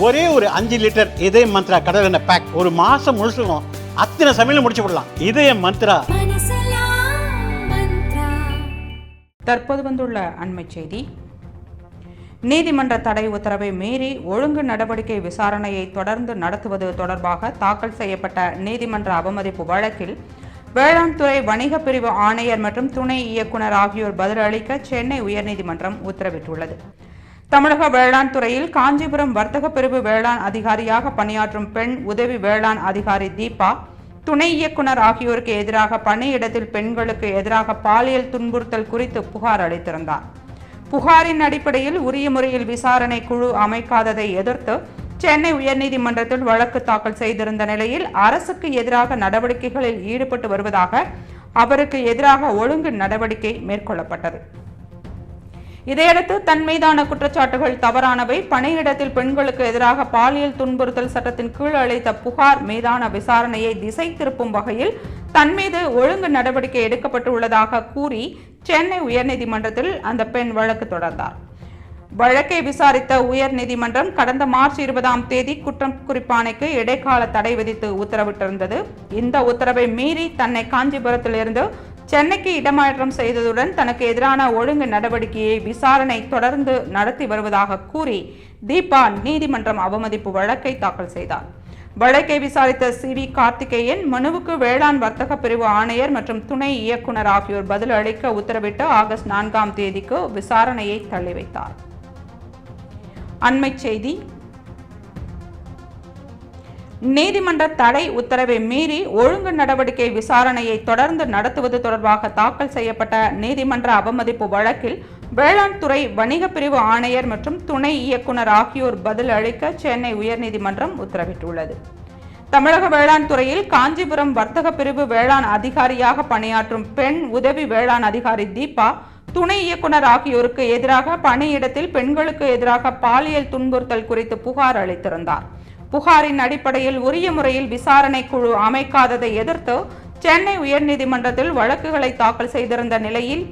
ஒரே ஒரு 5 லிட்டர் இதய மந்த்ரா கடல் எண்ணெய் பேக் ஒரு மாசம் முழுசுக்கும் அத்தனை சமையல முடிச்சு விடலாம். இதய மந்த்ரா. தற்போது வந்துள்ள அண்மை செய்தி. நீதிமன்ற தடை உத்தரவை மீறி ஒழுங்கு நடவடிக்கை விசாரணையை தொடர்ந்து நடத்துவது தொடர்பாக தாக்கல் செய்யப்பட்ட நீதிமன்ற அவமதிப்பு வழக்கில் வேளாண் துறை வணிக பிரிவு ஆணையர் மற்றும் துணை இயக்குனர் ஆகியோர் பதிலளிக்க சென்னை உயர்நீதிமன்றம் உத்தரவிட்டுள்ளது. தமிழக வேளாண் துறையில் காஞ்சிபுரம் வர்த்தக பிரிவு வேளாண் அதிகாரியாக பணியாற்றும் பெண் உதவி வேளாண் அதிகாரி தீபா, துணை இயக்குனர் ஆகியோருக்கு எதிராக பணியிடத்தில் பெண்களுக்கு எதிராக பாலியல் துன்புறுத்தல் குறித்து புகார் அளித்திருந்தார். புகாரின் அடிப்படையில் உரிய முறையில் விசாரணை குழு அமைக்காததை எதிர்த்து சென்னை உயர்நீதிமன்றத்தில் வழக்கு தாக்கல் செய்திருந்த நிலையில் அரசுக்கு எதிராக நடவடிக்கைகளில் ஈடுபட்டு வருவதாக அவருக்கு எதிராக ஒழுங்கு நடவடிக்கை மேற்கொள்ளப்பட்டது. இதையடுத்து தன் மீதான குற்றச்சாட்டுகள் தவறானவை, பணியிடத்தில் பெண்களுக்கு எதிராக பாலியல் துன்புறுத்தல் சட்டத்தின் கீழ் அளித்த புகார் மீதான விசாரணையை திசை திருப்பும் வகையில் தன் மீது ஒழுங்கு நடவடிக்கை எடுக்கப்பட்டுள்ளதாக கூறி சென்னை உயர்நீதிமன்றத்தில் அந்த பெண் வழக்கு தொடர்ந்தார். வழக்கை விசாரித்த உயர்நீதிமன்றம் கடந்த மார்ச் 20ஆம் தேதி குற்றம் குறிப்பாணைக்கு இடைக்கால தடை விதித்து உத்தரவிட்டிருந்தது. இந்த உத்தரவை மீறி தன்னை காஞ்சிபுரத்திலிருந்து சென்னைக்கு இடமாற்றம் செய்ததுடன் தனக்கு எதிரான ஒழுங்கு நடவடிக்கையை விசாரணை தொடர்ந்து நடத்தி வருவதாக கூறி தீபா நீதிமன்றம் அவமதிப்பு வழக்கை தாக்கல் செய்தார். வழக்கை விசாரித்த CV கார்த்திகேயன் மனுவுக்கு வேளாண் வர்த்தக பிரிவு ஆணையர் மற்றும் துணை இயக்குனர் ஆகியோர் பதில் அளிக்க உத்தரவிட்டு ஆகஸ்ட் 4ஆம் தேதிக்கு விசாரணையை தள்ளி வைத்தார். அண்மை செய்தி. நீதிமன்ற தடை உத்தரவை மீறி ஒழுங்கு நடவடிக்கை விசாரணையை தொடர்ந்து நடத்துவது தொடர்பாக தாக்கல் செய்யப்பட்ட நீதிமன்ற அவமதிப்பு வழக்கில் வேளாண் துறை வணிக பிரிவு ஆணையர் மற்றும் துணை இயக்குனர் ஆகியோர் பதில் அளிக்க சென்னை உயர்நீதிமன்றம் உத்தரவிட்டுள்ளது. தமிழக வேளாண் துறையில் காஞ்சிபுரம் வர்த்தக பிரிவு வேளாண் அதிகாரியாக பணியாற்றும் பெண் உதவி வேளாண் அதிகாரி தீபா, துணை இயக்குனர் ஆகியோருக்கு எதிராக பணியிடத்தில் பெண்களுக்கு எதிராக பாலியல் துன்புறுத்தல் குறித்து புகார் அளித்திருந்தார். புகாரின் அடிப்படையில் உரிய முறையில் விசாரணை குழு அமைக்காததை எதிர்த்து சென்னை உயர்நீதிமன்றத்தில் வழக்குகளை தாக்கல் செய்திருந்த நிலையில்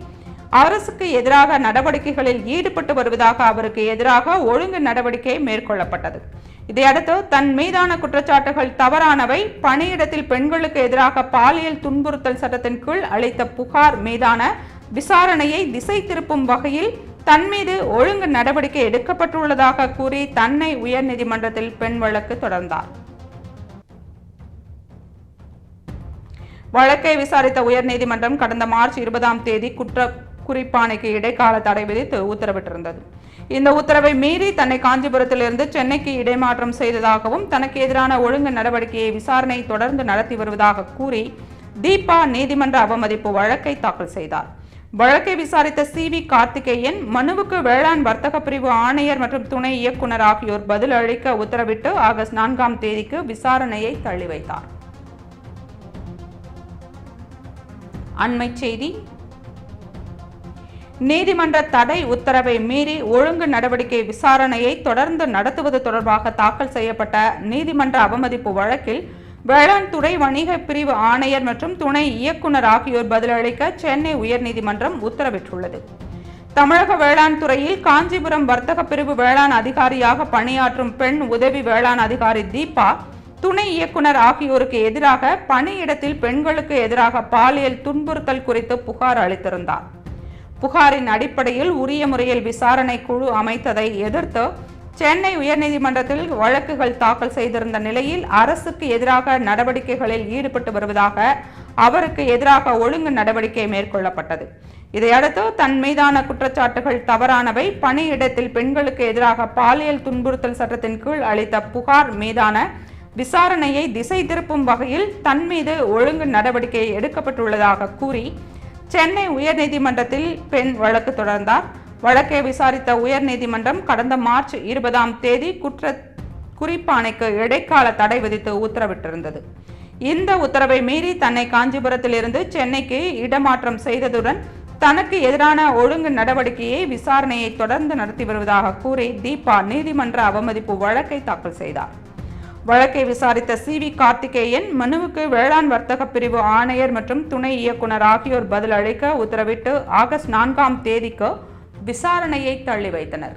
அரசுக்கு எதிராக நடவடிக்கைகளில் ஈடுபட்டு வருவதாக அவருக்கு எதிராக ஒழுங்கு நடவடிக்கை மேற்கொள்ளப்பட்டது. இதையடுத்து தன் மீதான குற்றச்சாட்டுகள் தவறானவை, பணியிடத்தில் பெண்களுக்கு எதிராக பாலியல் துன்புறுத்தல் சட்டத்தின் கீழ் அளித்த புகார் மீதான விசாரணையை திசை திருப்பும் வகையில் தன் மீது ஒழுங்கு நடவடிக்கை எடுக்கப்பட்டுள்ளதாக கூறி தன்னை உயர்நீதிமன்றத்தில் பெண் வழக்கு தொடர்ந்தார். வழக்கை விசாரித்த உயர்நீதிமன்றம் கடந்த மார்ச் 20ஆம் தேதி குற்ற குறிப்பாணைக்கு இடைக்கால தடை விதித்து உத்தரவிட்டிருந்தது. இந்த உத்தரவை மீறி தன்னை காஞ்சிபுரத்திலிருந்து சென்னைக்கு இடைமாற்றம் செய்ததாகவும் தனக்கு எதிரான ஒழுங்கு நடவடிக்கையை விசாரணை தொடர்ந்து நடத்தி வருவதாக கூறி தீபா நீதிமன்ற அவமதிப்பு வழக்கை தாக்கல் செய்தார். வழக்கை விசாரித்த CV கார்த்திகேயன் மனுவுக்கு வேளாண் வர்த்தக பிரிவு ஆணையர் மற்றும் துணை இயக்குனர் ஆகியோர் பதில் அளிக்க உத்தரவிட்டு ஆகஸ்ட் 4ஆம் தேதிக்கு விசாரணையை தள்ளி வைத்தார். அண்மை செய்தி. நீதிமன்ற தடை உத்தரவை மீறி ஒழுங்கு நடவடிக்கை விசாரணையை தொடர்ந்து நடத்துவது தொடர்பாக தாக்கல் செய்யப்பட்ட நீதிமன்ற அவமதிப்பு வழக்கில் வேளாண் துறை வணிக பிரிவு ஆணையர் மற்றும் துணை இயக்குனர் ஆகியோர் பதிலளிக்க சென்னை உயர்நீதிமன்றம் உத்தரவிட்டுள்ளது. தமிழக வேளாண் துறையில் காஞ்சிபுரம் வர்த்தக பிரிவு வேளாண் அதிகாரியாக பணியாற்றும் பெண் உதவி வேளாண் அதிகாரி தீபா, துணை இயக்குனர் ஆகியோருக்கு எதிராக பணியிடத்தில் பெண்களுக்கு எதிராக பாலியல் துன்புறுத்தல் குறித்து புகார் அளித்திருந்தார். புகாரின் அடிப்படையில் உரிய முறையில் விசாரணை குழு அமைத்ததை எதிர்த்து சென்னை உயர்நீதிமன்றத்தில் வழக்குகள் தாக்கல் செய்திருந்த நிலையில் அரசுக்கு எதிராக நடவடிக்கைகளில் ஈடுபட்டு வருவதாக அவருக்கு எதிராக ஒழுங்கு நடவடிக்கை மேற்கொள்ளப்பட்டது. இதையடுத்து தன் மீதான குற்றச்சாட்டுகள் தவறானவை, பணியிடத்தில் பெண்களுக்கு எதிராக பாலியல் துன்புறுத்தல் சட்டத்தின் கீழ் அளித்த புகார் மீதான விசாரணையை திசை திருப்பும் வகையில் தன் மீது ஒழுங்கு நடவடிக்கை எடுக்கப்பட்டுள்ளதாக கூறி சென்னை உயர்நீதிமன்றத்தில் பெண் வழக்கு தொடர்ந்தார். வழக்கை விசாரித்த உயர்நீதிமன்றம் கடந்த மார்ச் 20ஆம் தேதி குற்ற குறிப்பாணைக்கு இடைக்கால தடை விதித்து உத்தரவிட்டிருந்தது. இந்த உத்தரவை மீறி தன்னை காஞ்சிபுரத்திலிருந்து சென்னைக்கு இடமாற்றம் செய்ததுடன் தனக்கு எதிரான ஒழுங்கு நடவடிக்கையை விசாரணையை தொடர்ந்து நடத்தி வருவதாக கூறி தீபா நீதிமன்ற அவமதிப்பு வழக்கை தாக்கல் செய்தார். வழக்கை விசாரித்த சி.வி. கார்த்திகேயன் மனுவுக்கு வேளாண் வர்த்தக பிரிவு ஆணையர் மற்றும் துணை இயக்குனர் ஆகியோர் பதில் அளிக்க உத்தரவிட்டு ஆகஸ்ட் 4ஆம் தேதிக்கு விசாரணையை தள்ளி வைத்தனர்.